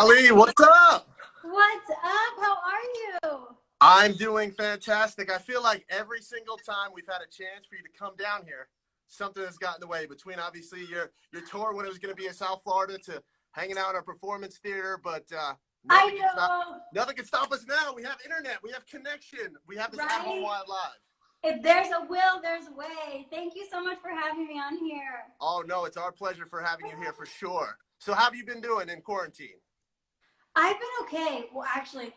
Allie, what's up? What's up? How are you? I'm doing fantastic. I feel like every single time we've had a chance for you to come down here, something has gotten in the way between obviously your tour when it was going to be in South Florida to hanging out in a performance theater, but I know. nothing can stop us now. We have internet, we have connection, we have this at home wild live. If there's a will, there's a way. Thank you so much for having me on here. Oh no, it's our pleasure for having you here for sure. So how have you been doing in quarantine? I've been okay. Well, actually,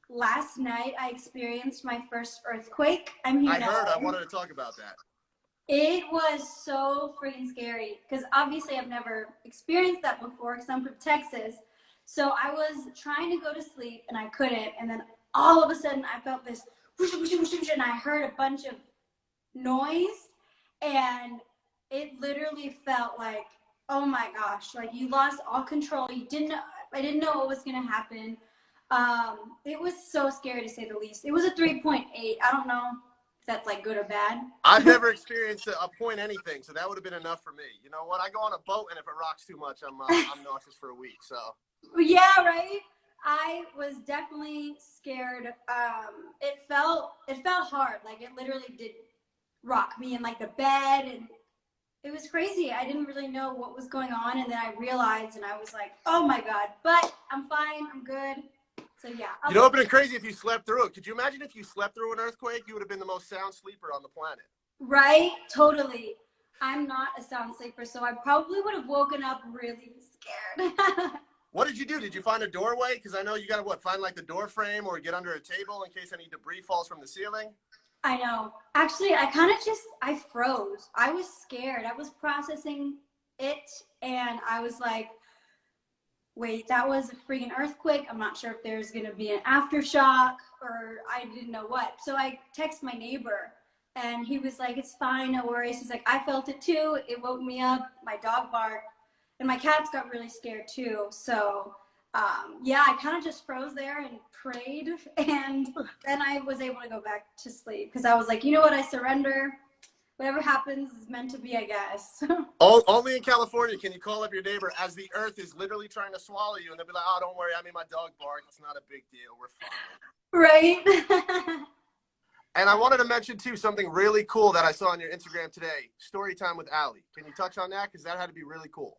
last night I experienced my first earthquake. I'm here I now. heard. I wanted to talk about that. It was so freaking scary because obviously I've never experienced that before because I'm from Texas. So I was trying to go to sleep and I couldn't. And then all of a sudden I felt this whoosh, whoosh, whoosh, whoosh, and I heard a bunch of noise and it literally felt like, oh my gosh, like you lost all control. I didn't know what was going to happen. It was so scary to say the least. It was a 3.8. I don't know if that's like good or bad. I've never experienced a point anything, so that would have been enough for me. You know what? I go on a boat, and if it rocks too much, I'm nauseous for a week. So Yeah, right. I was definitely scared. It felt hard. Like it literally did rock me in like the bed, and it was crazy. I didn't really know what was going on, and then I realized, and I was like, oh my god. But I'm fine. I'm good. So yeah. You know, it'd been crazy if you slept through it. Could you imagine if you slept through an earthquake? You would have been the most sound sleeper on the planet. Right? Totally. I'm not a sound sleeper, so I probably would have woken up really scared. What did you do? Did you find a doorway? Because I know you got to find like the door frame or get under a table in case any debris falls from the ceiling. I know. Actually, I froze. I was scared. I was processing it, and I was like, wait, that was a freaking earthquake. I'm not sure if there's going to be an aftershock or I didn't know what. So I text my neighbor, and he was like, it's fine, no worries. He's like, I felt it too. It woke me up. My dog barked, and my cats got really scared too. So yeah, I kind of just froze there and prayed, and then I was able to go back to sleep because I was like, you know what, I surrender. Whatever happens is meant to be, I guess. Only in California can you call up your neighbor as the earth is literally trying to swallow you, and they'll be like, oh, don't worry, I mean, my dog barked. It's not a big deal. We're fine. Right? And I wanted to mention, too, something really cool that I saw on your Instagram today, story time with Allie. Can you touch on that? Because that had to be really cool.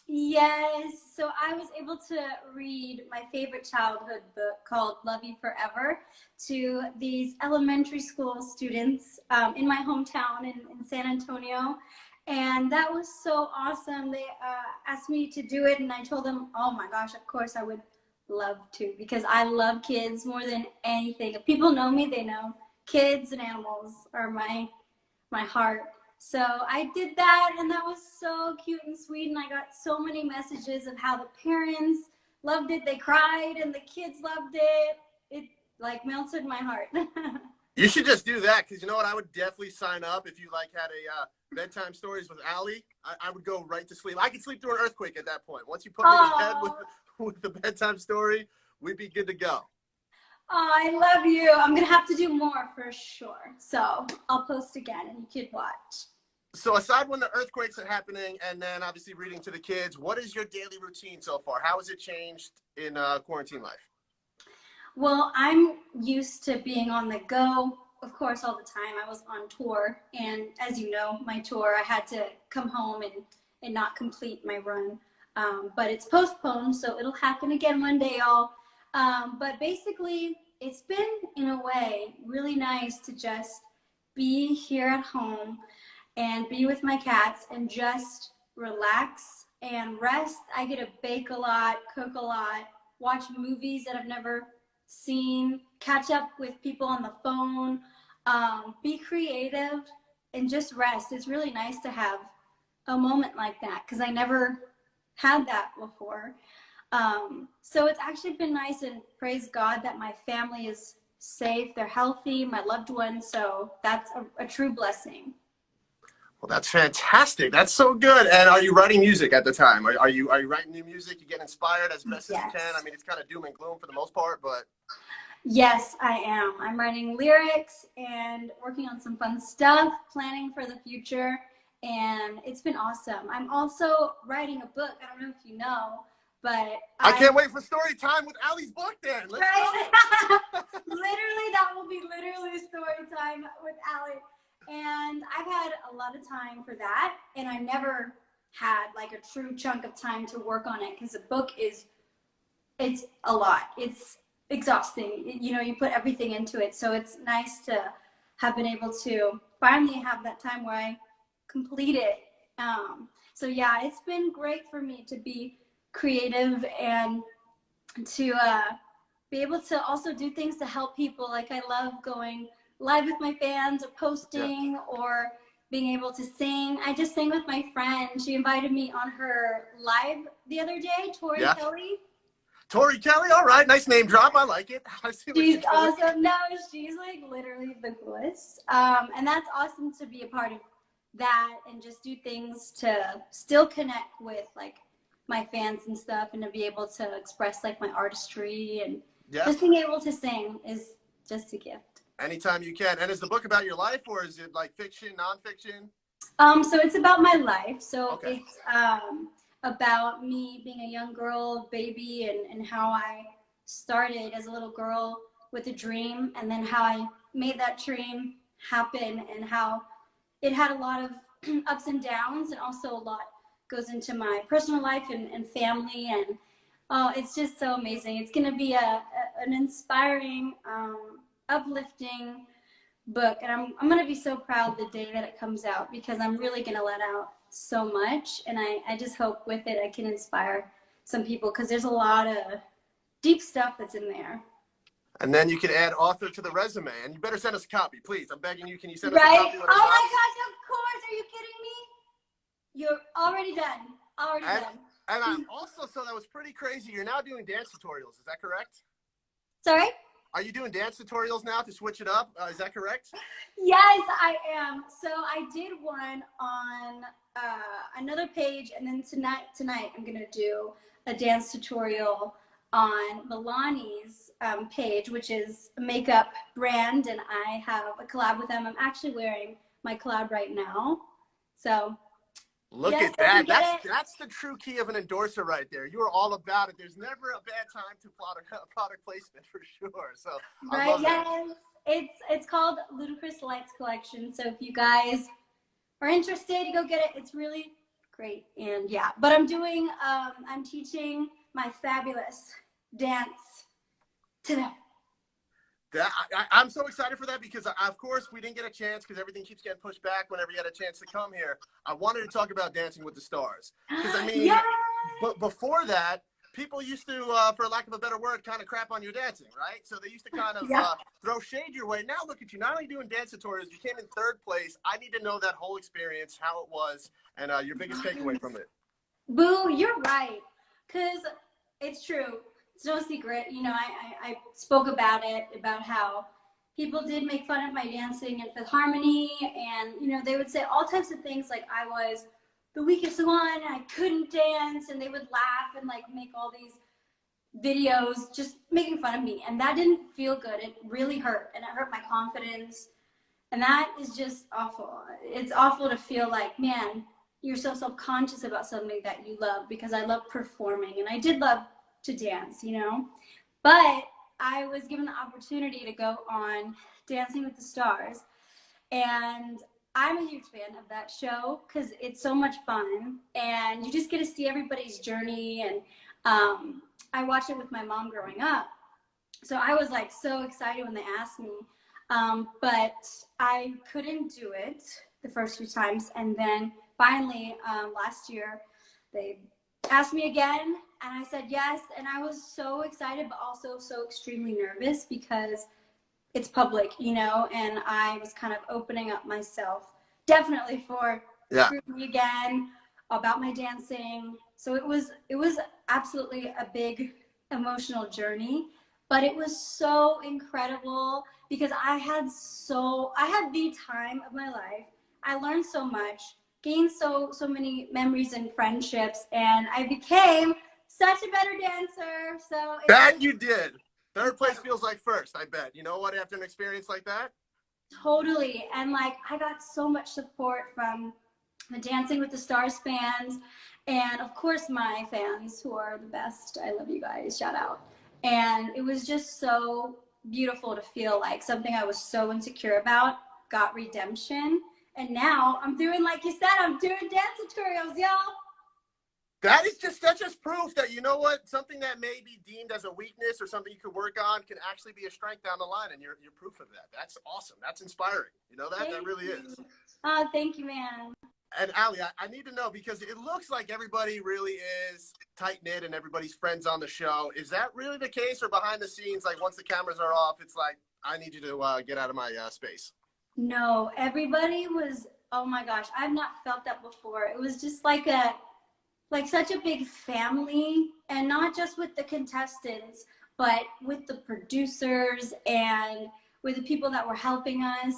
Yes. So I was able to read my favorite childhood book called Love You Forever to these elementary school students in my hometown in San Antonio. And that was so awesome. They asked me to do it, and I told them, oh my gosh, of course I would love to, because I love kids more than anything. If people know me, they know kids and animals are my heart. So I did that, and that was so cute and sweet, and I got so many messages of how the parents loved it. They cried, and the kids loved it. It like melted my heart. You should just do that, because you know what? I would definitely sign up if you like had a bedtime stories with Allie. I would go right to sleep. I could sleep through an earthquake at that point. Once you put me to bed with the bedtime story, we'd be good to go. Oh, I love you. I'm going to have to do more for sure. So I'll post again, and you could watch. So aside when the earthquakes are happening and then obviously reading to the kids, what is your daily routine so far? How has it changed in quarantine life? Well, I'm used to being on the go, of course, all the time. I was on tour, and as you know, my tour, I had to come home and not complete my run. But it's postponed, so it'll happen again one day, y'all. But basically, it's been, in a way, really nice to just be here at home and be with my cats and just relax and rest. I get to bake a lot, cook a lot, watch movies that I've never seen, catch up with people on the phone, be creative, and just rest. It's really nice to have a moment like that because I never had that before. So it's actually been nice, and praise God that my family is safe, they're healthy, my loved ones, so that's a true blessing. Well, that's fantastic. That's so good. And are you writing music at the time? Are you writing new music? You get inspired as best as you can? I mean, it's kind of doom and gloom for the most part, but. Yes, I am. I'm writing lyrics and working on some fun stuff, planning for the future, and it's been awesome. I'm also writing a book. I don't know if you know, But I can't wait for story time with Allie's book then. Let's right? go. Literally, that will be literally story time with Allie. And I've had a lot of time for that, and I never had like a true chunk of time to work on it because the book it's a lot. It's exhausting. You know, you put everything into it. So it's nice to have been able to finally have that time where I complete it. So yeah, it's been great for me to be creative and to be able to also do things to help people. Like I love going live with my fans or posting or being able to sing. I just sang with my friend. She invited me on her live the other day, Tori Kelly. Tori Kelly, all right, nice name drop. I like it. I see what She's awesome. No, she's like literally the coolest. And that's awesome to be a part of that and just do things to still connect with like my fans and stuff, and to be able to express like my artistry and just being able to sing is just a gift. Anytime you can. And is the book about your life, or is it like fiction, nonfiction? So it's about my life. So it's about me being a young girl, baby, and how I started as a little girl with a dream, and then how I made that dream happen, and how it had a lot of ups and downs, and also a lot goes into my personal life and family, and it's just so amazing. It's going to be an inspiring, uplifting book, and I'm going to be so proud the day that it comes out, because I'm really going to let out so much, and I just hope with it I can inspire some people, because there's a lot of deep stuff that's in there. And then you can add author to the resume, and you better send us a copy, please. I'm begging you. Can you send us a Right? copy? Oh my gosh, of course. Are you kidding me? You're already done. Already done. And I also saw that was pretty crazy. You're now doing dance tutorials. Is that correct? Sorry? Are you doing dance tutorials now to switch it up? Is that correct? Yes, I am. So I did one on another page, and then tonight I'm going to do a dance tutorial on Milani's page, which is a makeup brand, and I have a collab with them. I'm actually wearing my collab right now. So look at that. That's the true key of an endorser right there. You are all about it. There's never a bad time to plot a product placement for sure. So I love that. It's called Ludicrous Lights Collection. So if you guys are interested, go get it. It's really great. And yeah, but I'm doing I'm teaching my fabulous dance to them. I'm so excited for that, because of course we didn't get a chance, because everything keeps getting pushed back whenever you had a chance to come here. I wanted to talk about Dancing with the Stars, because I mean, but before that, people used to, for lack of a better word, kind of crap on your dancing, right? So they used to kind of throw shade your way. Now look at you, not only doing dance tutorials, you came in 3rd place. I need to know that whole experience, how it was, and your biggest takeaway from it. Boo, you're right, because it's true. It's no secret. You know, I spoke about it, about how people did make fun of my dancing in Fifth Harmony, and, you know, they would say all types of things, like I was the weakest one, and I couldn't dance, and they would laugh and, like, make all these videos just making fun of me, and that didn't feel good. It really hurt, and it hurt my confidence, and that is just awful. It's awful to feel like, man, you're so self-conscious about something that you love, because I love performing, and I did love to dance, you know, but I was given the opportunity to go on Dancing with the Stars, and I'm a huge fan of that show because it's so much fun, and you just get to see everybody's journey, and I watched it with my mom growing up, so I was like so excited when they asked me, but I couldn't do it the first few times, and then finally last year they asked me again, and I said yes, and I was so excited, but also so extremely nervous, because it's public, you know, and I was kind of opening up myself definitely for scrutiny again about my dancing. So it was absolutely a big emotional journey, but it was so incredible, because I had the time of my life. I learned so much, gained so many memories and friendships, and I became such a better dancer. So that you did. 3rd place feels like 1st, I bet. You know what, after an experience like that? Totally. And like, I got so much support from the Dancing with the Stars fans, And of course, my fans who are the best. I love you guys. Shout out. And it was just so beautiful to feel like something I was so insecure about got redemption. And now I'm doing, like you said, I'm doing dance tutorials, y'all. That's just proof that, you know what, something that may be deemed as a weakness or something you could work on can actually be a strength down the line, and you're proof of that. That's awesome. That's inspiring. You know that? That really is. Oh, thank you, man. And Ali, I need to know, because it looks like everybody really is tight-knit and everybody's friends on the show. Is that really the case, or behind the scenes, like once the cameras are off, it's like, I need you to get out of my space? No, everybody was, oh my gosh, I've not felt that before. It was just like such a big family, and not just with the contestants, but with the producers and with the people that were helping us.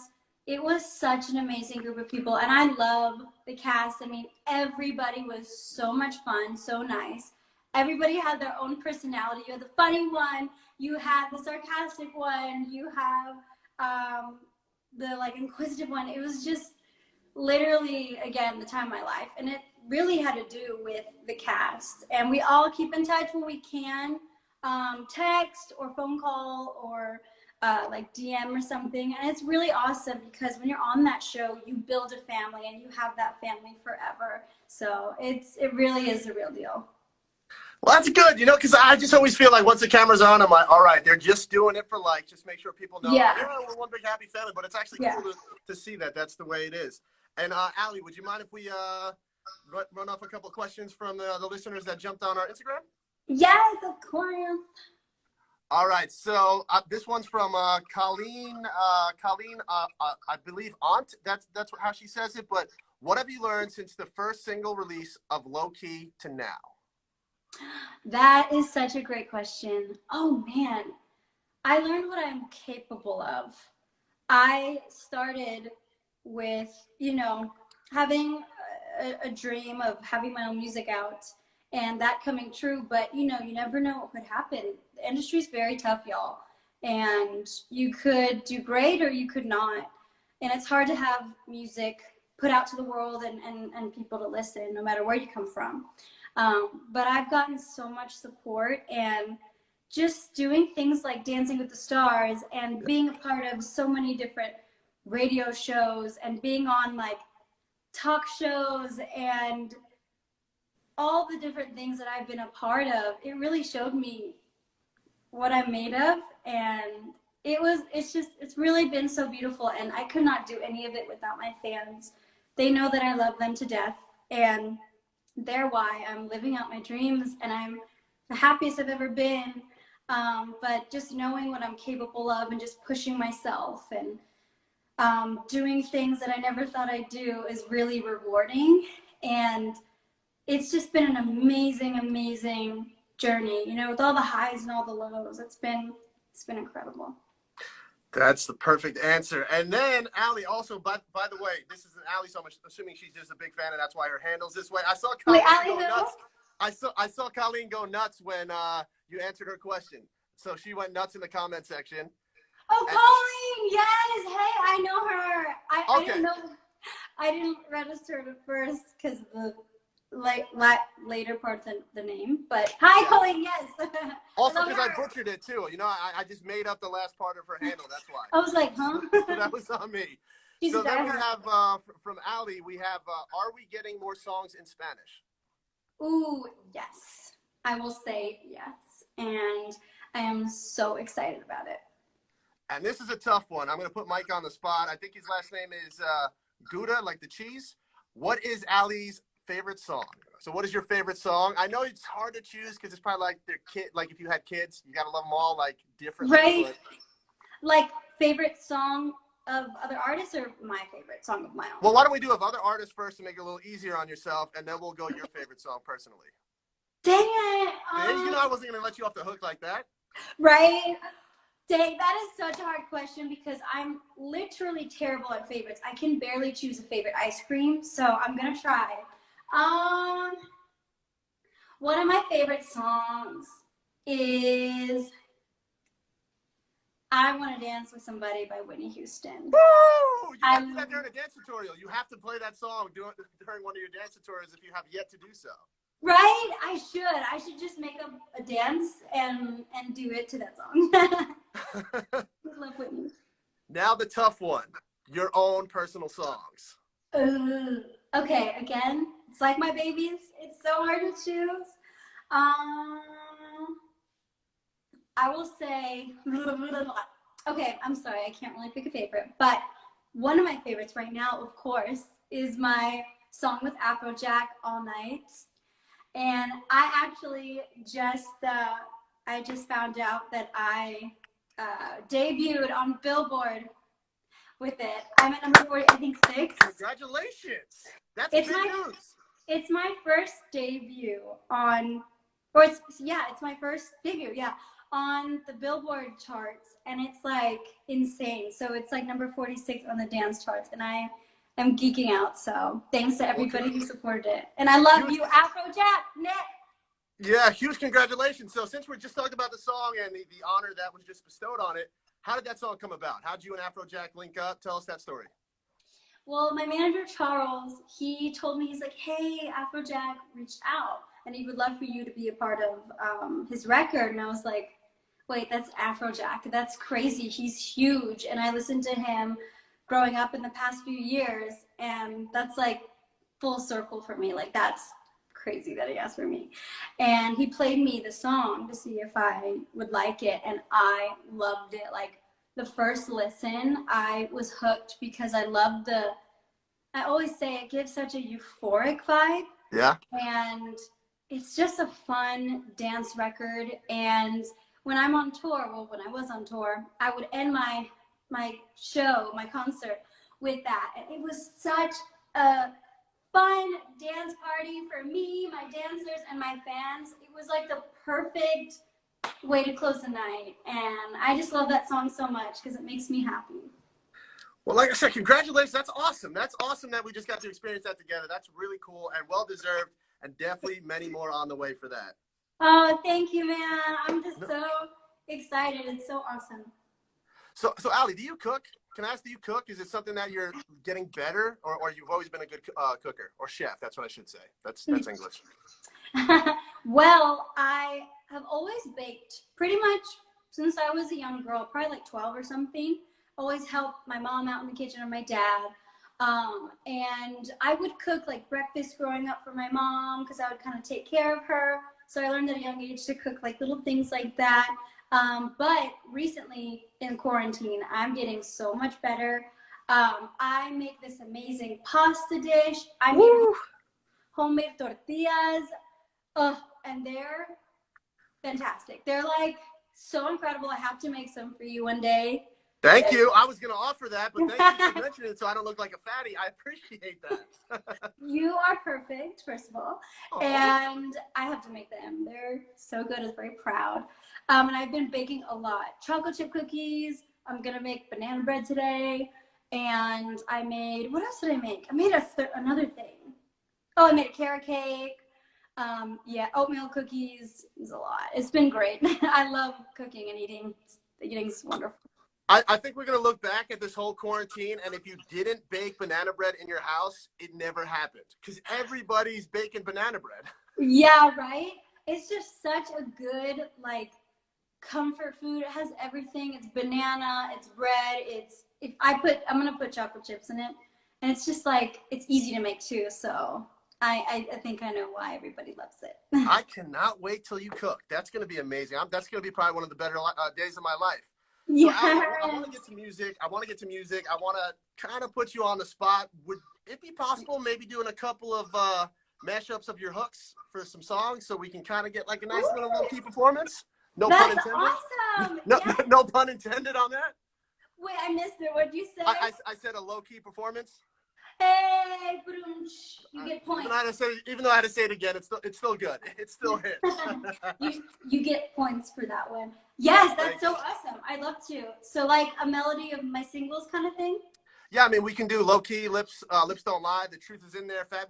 It was such an amazing group of people, and I love the cast. I mean, everybody was so much fun, so nice. Everybody had their own personality. You had the funny one, you had the sarcastic one, you have the like inquisitive one. It was just literally, again, the time of my life, and it really had to do with the cast. And we all keep in touch when we can, text or phone call or like DM or something. And it's really awesome, because when you're on that show, you build a family and you have that family forever. So it really is a real deal. Well, that's good, you know, because I just always feel like once the camera's on, I'm like, all right, they're just doing it for likes, just make sure people know, Yeah, we're one big happy family. But it's actually cool to see that that's the way it is. And Ali, would you mind if we run off a couple of questions from the listeners that jumped on our Instagram? Yes, of course. All right, so this one's from Colleen. I believe Aunt. That's how she says it. But what have you learned since the first single release of Low Key to now? That is such a great question. Oh man, I learned what I'm capable of. I started with, having a dream of having my own music out and that coming true. But, you never know what could happen. The industry's very tough, y'all. And you could do great or you could not. And it's hard to have music put out to the world and people to listen, no matter where you come from. But I've gotten so much support, and just doing things like Dancing with the Stars and being a part of so many different radio shows and being on like talk shows and all the different things that I've been a part of, it really showed me what I'm made of. And it's really been so beautiful, and I could not do any of it without my fans. They know that I love them to death, and they're why I'm living out my dreams, and I'm the happiest I've ever been. But just knowing what I'm capable of and just pushing myself and doing things that I never thought I'd do is really rewarding. And it's just been an amazing, amazing journey, with all the highs and all the lows. It's been incredible. That's the perfect answer. And then Ali, also, by the way, this isn't Ali so much, assuming she's just a big fan, and that's why her handle's this way. I saw Colleen go nuts. I saw Colleen go nuts when you answered her question. So she went nuts in the comment section. Oh, Colleen, yes. Hey, I know her. I didn't know. I didn't register it at first because the later part of the name. But hi, yeah. Colleen, yes. Also, because I butchered it too. I just made up the last part of her handle. That's why. I was like, huh? So that was on me. So then we have from Ali. We have are we getting more songs in Spanish? Ooh, yes. I will say yes, and I am so excited about it. And this is a tough one. I'm going to put Mike on the spot. I think his last name is Gouda, like the cheese. What is Ali's favorite song? So what is your favorite song? I know it's hard to choose because it's probably like their kid. Like if you had kids, you got to love them all like differently. Right. But... Like favorite song of other artists or my favorite song of my own? Well, why don't we do of other artists first to make it a little easier on yourself, and then we'll go your favorite song personally. Dang it. I wasn't going to let you off the hook like that. Right. Dang, that is such a hard question because I'm literally terrible at favorites. I can barely choose a favorite ice cream, so I'm gonna try. One of my favorite songs is I Want to Dance with Somebody by Whitney Houston. Woo! You got to do that during a dance tutorial. You have to play that song during one of your dance tutorials if you have yet to do so. Right? I should just make up a dance and do it to that song. I love Whitney. Now the tough one. Your own personal songs. Okay, again, it's like my babies. It's so hard to choose. I will say, okay, I'm sorry, I can't really pick a favorite, but one of my favorites right now, of course, is my song with Afrojack, All Night. And I actually I just found out that I debuted on Billboard with it. I'm at number 40, I think 6. Congratulations! That's big news. It's my first debut on, or it's my first debut, on the Billboard charts, and it's like insane. So it's like number 46 on the dance charts, and I am geeking out. So thanks to everybody who supported it, and I love you, Afrojack, Nick. Yeah, huge congratulations. So since we're just talking about the song and the honor that was just bestowed on it, how did that song come about? How did you and Afrojack link up? Tell us that story. Well, my manager, Charles, he told me, he's like, hey, Afrojack reached out, and he would love for you to be a part of his record. And I was like, wait, that's Afrojack. That's crazy. He's huge. And I listened to him growing up in the past few years, and that's like full circle for me. Like, that's crazy that he asked for me. And he played me the song to see if I would like it, and I loved it. Like, the first listen, I was hooked because I love I always say it gives such a euphoric vibe. Yeah. And it's just a fun dance record. And when I'm on tour, well, when I was on tour, I would end my show, my concert with that. And it was such a fun dance party for me, my dancers, and my fans. It was like the perfect way to close the night, and I just love that song so much because it makes me happy. Well, like I said, congratulations. That's awesome. That's awesome that we just got to experience that together. That's really cool and well deserved, and definitely many more on the way for that. Oh, thank you, man. I'm just so excited. It's so awesome. So Ali, do you cook? Can I ask, do you cook? Is it something that you're getting better, or you've always been a good cooker or chef? That's what I should say. That's English. Well, I have always baked pretty much since I was a young girl, probably like 12 or something. Always helped my mom out in the kitchen or my dad. And I would cook like breakfast growing up for my mom because I would kind of take care of her. So I learned at a young age to cook like little things like that. But recently in quarantine, I'm getting so much better. I make this amazing pasta dish. I made homemade tortillas. And they're fantastic. They're like so incredible. I have to make some for you one day. Thank you. I was going to offer that, but thank you for mentioning it so I don't look like a fatty. I appreciate that. You are perfect, first of all. Aww. And I have to make them. They're so good. I'm very proud. And I've been baking a lot. Chocolate chip cookies. I'm going to make banana bread today. And I made, what else did I make? I made another thing. Oh, I made a carrot cake. Oatmeal cookies is a lot. It's been great. I love cooking and eating. Eating's wonderful. I think we're going to look back at this whole quarantine, and if you didn't bake banana bread in your house, it never happened because everybody's baking banana bread. Yeah, right? It's just such a good, like, comfort food. It has everything. It's banana, it's bread, I'm going to put chocolate chips in it, and it's just like, it's easy to make too, so I think I know why everybody loves it. I cannot wait till you cook. That's going to be amazing. That's going to be probably one of the better days of my life. Yeah. So I want to get to music. I want to kind of put you on the spot. Would it be possible maybe doing a couple of mashups of your hooks for some songs so we can kind of get like a nice little low-key performance? No pun intended. Awesome. No pun intended on that. Wait, I missed it. What did you say? I said a low-key performance. Hey, you get points. Even though I had to say it again, it's still good. It still hits. you get points for that one. Yes, that's so awesome. I'd love to. So like a melody of my singles kind of thing? Yeah, I mean, we can do low-key, lips don't lie, the truth is in there, fat.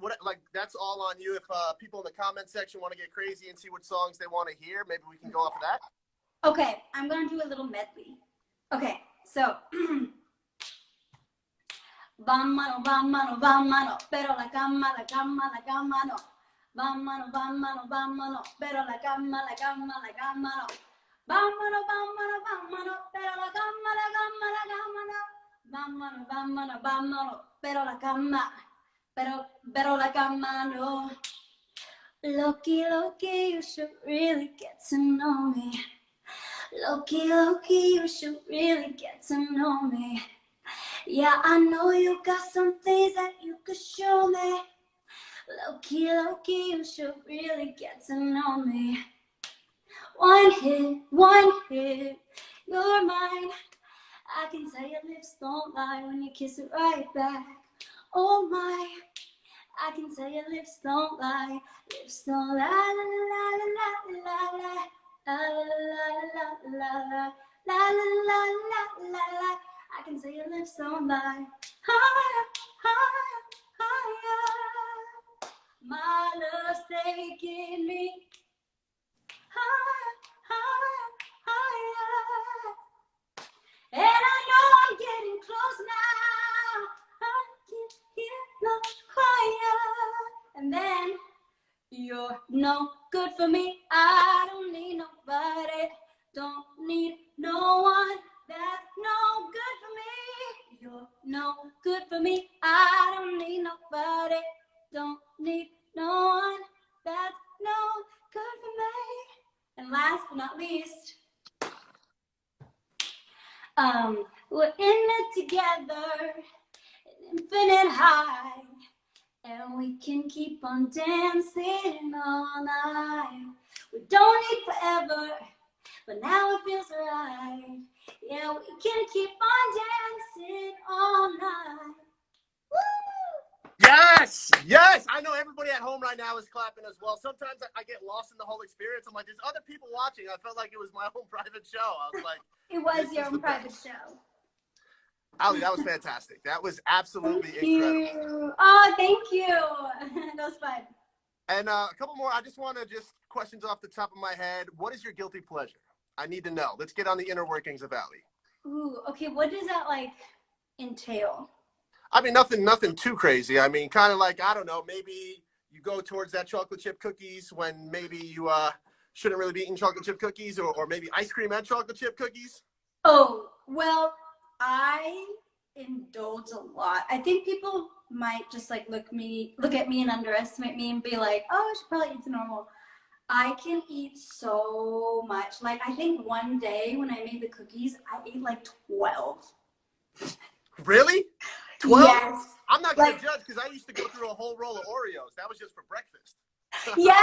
That's all on you. If people in the comment section want to get crazy and see what songs they want to hear, maybe we can go off of that. Okay, I'm going to do a little medley. Okay, so Vámonos, vámonos, vámonos, pero la cama, la cama, la cama no. Vámonos, vámonos, vámonos, pero la cama, la cama, la cama no. Vámonos, vámonos, vámonos, pero la cama, la cama, la cama no. Vámonos, vámonos, vámonos, pero la cama, pero la cama no. Loki, Loki, you should really get to know me. Loki, Loki, you should really get to know me. Yeah, I know you got some things that you could show me. Loki, Loki, you should really get to know me. One hit, you're mine. I can tell your lips don't lie when you kiss it right back. Oh my, I can tell your lips don't lie. Lips don't lie, la la la la la la la la la la la la la la. I can tell your lips don't lie. Higher, higher, higher. My love's taking me higher, higher, higher. And I know I'm getting close now. I can hear the choir. And then you're no good for me. I don't need nobody. Don't need no one. That's no good for me. You're no good for me. I don't need nobody. Don't need no one. That's no good for me. And last but not least, we're in it together, an infinite high, and we can keep on dancing all night. We don't need forever, but now it feels right. Yeah, we can keep on dancing all night. Woo! Yes, yes. I know everybody at home right now is clapping as well. Sometimes I get lost in the whole experience. I'm like, there's other people watching. I felt like it was my own private show. I was like, it was your own private show. Ali, that was fantastic. That was absolutely incredible. Oh, thank you. That was fun. And a couple more. I just want to questions off the top of my head. What is your guilty pleasure? I need to know. Let's get on the inner workings of Ali. Ooh, okay. What does that like entail? I mean, nothing too crazy. I mean, kind of like, I don't know, maybe you go towards that chocolate chip cookies when maybe you shouldn't really be eating chocolate chip cookies, or maybe ice cream and chocolate chip cookies. Oh, well, I indulge a lot. I think people might just like look at me and underestimate me and be like, oh, I should probably eat the normal. I can eat so much. Like, I think one day when I made the cookies, I ate like 12. Really? 12? Yes. I'm not going to judge because I used to go through a whole roll of Oreos. That was just for breakfast. Yes,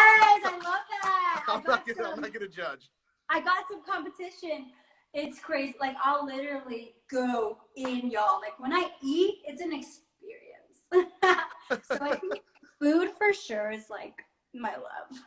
I love that. I'm not going to judge. I got some competition. It's crazy. Like, I'll literally go in, y'all. Like, when I eat, it's an experience. So I think food for sure is like my love.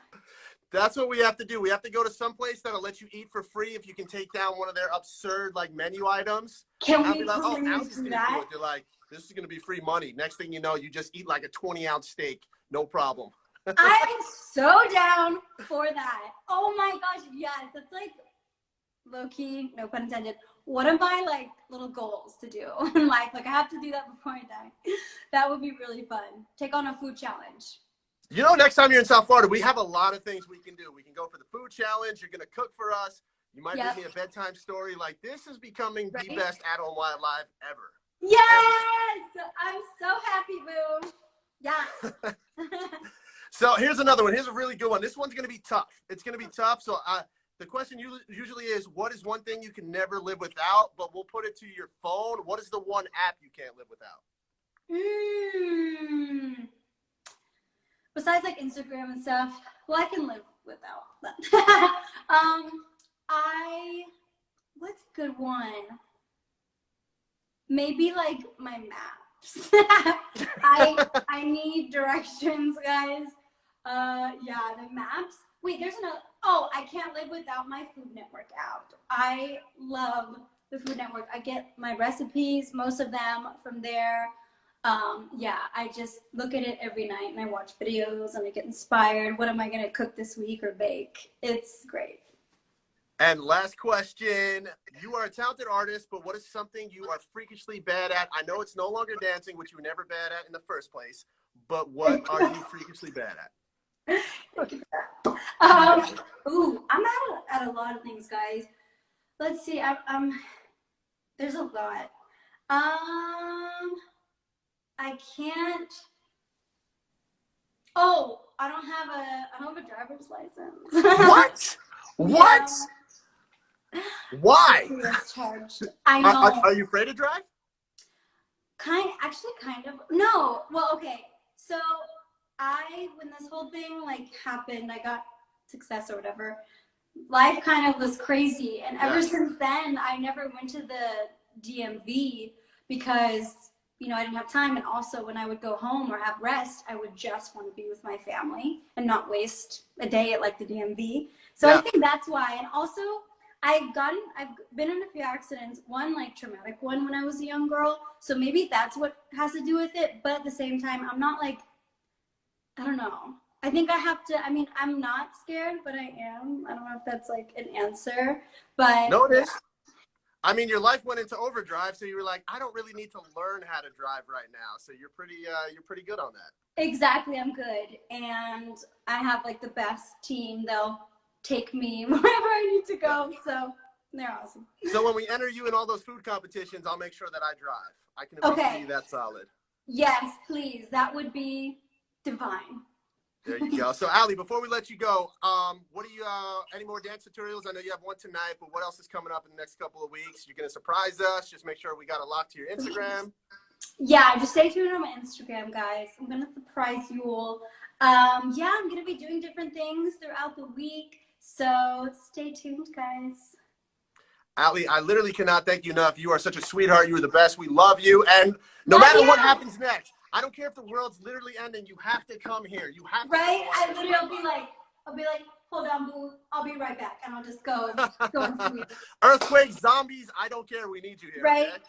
That's what we have to do. We have to go to some place that'll let you eat for free if you can take down one of their absurd like menu items. Can I'll we be like, oh, please do that? You're like, this is going to be free money. Next thing you know, you just eat like a 20-ounce steak. No problem. I am so down for that. Oh my gosh, yes. That's like low-key, no pun intended, one of my like little goals to do in life. Like, I have to do that before I die. That would be really fun. Take on a food challenge. You know, next time you're in South Florida, we have a lot of things we can do. We can go for the food challenge. You're going to cook for us. You might read me a bedtime story. Like, this is becoming the best at-home wildlife ever. Yes! Ever. I'm so happy, Boo. Yeah. So here's another one. Here's a really good one. This one's going to be tough. It's going to be tough. So the question usually is, what is one thing you can never live without? But we'll put it to your phone. What is the one app you can't live without? Besides like Instagram and stuff, well, I can live without that. What's a good one? Maybe like my maps. I need directions, guys. Yeah, the maps. Wait, there's another. Oh, I can't live without my Food Network app. I love the Food Network. I get my recipes, most of them from there. Yeah, I just look at it every night and I watch videos and I get inspired. What am I going to cook this week or bake? It's great. And last question. You are a talented artist, but what is something you are freakishly bad at? I know it's no longer dancing, which you were never bad at in the first place, but what are you freakishly bad at? I'm at a lot of things, guys. Let's see. There's a lot. I can't. Oh, I don't have a driver's license. What? What? Yeah. Why? Charged. I know. Are you afraid to drive? Kind of. No. Well, okay. So when this whole thing like happened, I got success or whatever. Life kind of was crazy, and ever since then, I never went to the DMV because I didn't have time. And also, when I would go home or have rest, I would just want to be with my family and not waste a day at like the DMV. So I think that's why. And also, I've been in a few accidents. One like traumatic one when I was a young girl. So maybe that's what has to do with it. But at the same time, I'm not like, I don't know. I think I have to. I mean, I'm not scared, but I am. I don't know if that's like an answer, but no, it is. I mean, your life went into overdrive, so you were like, I don't really need to learn how to drive right now. So you're pretty good on that. Exactly, I'm good, and I have like the best team. They'll take me wherever I need to go. So they're awesome. So when we enter you in all those food competitions, I'll make sure that I drive. I can appreciate you that solid. Yes, please. That would be divine. There you go. So, Allie, before we let you go, what are you? Any more dance tutorials? I know you have one tonight, but what else is coming up in the next couple of weeks? You're gonna surprise us. Just make sure we got a lock to your Instagram. Yeah, just stay tuned on my Instagram, guys. I'm gonna surprise you all. I'm gonna be doing different things throughout the week, so stay tuned, guys. Allie, I literally cannot thank you enough. You are such a sweetheart. You are the best. We love you, and no matter what happens next. I don't care if the world's literally ending. You have to come here. You have to. Right? I'll be like, hold on, boo. I'll be right back, and I'll just go and see you. Earthquakes, zombies. I don't care. We need you here. Right? Okay?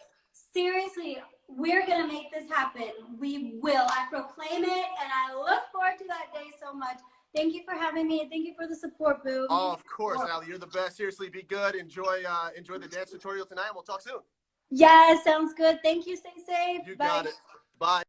Seriously, we're gonna make this happen. We will. I proclaim it, and I look forward to that day so much. Thank you for having me, and thank you for the support, boo. Oh, of course, Allie. You're the best. Seriously, be good. Enjoy the dance tutorial tonight, and we'll talk soon. Yeah, sounds good. Thank you. Stay safe. You Bye. got it. Bye.